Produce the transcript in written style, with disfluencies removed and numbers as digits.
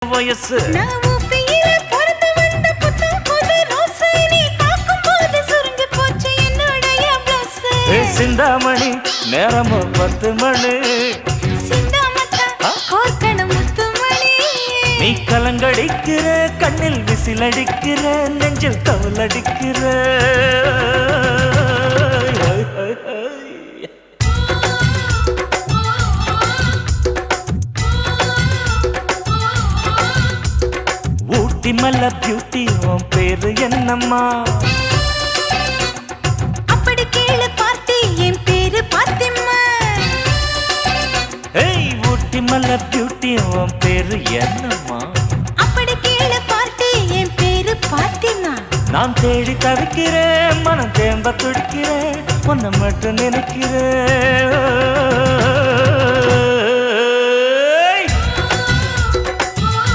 வயசு சிந்தாமணி நேரமோ 10 மணி நீ கலங்கடிக்கிற கண்ணில் விசிலடிக்கிற நெஞ்சில் தவளடிக்கிற ஊட்டி மல்ல பியூட்டி உன் பேரு என்னம்மா அப்படி கேளு பார்த்தி என் பேரு பாத்திம்மா ஏய் ஊட்டி மல்ல பியூட்டி உன் பேரு என்னம்மா அப்படி கேளு பார்த்தி என் பேரு பாத்திம்மா நான் தேடி தவிக்கிறேன் மனம் தேம்ப துடிக்கிறேன் உன்னை மட்டும் நினைக்கிறேன்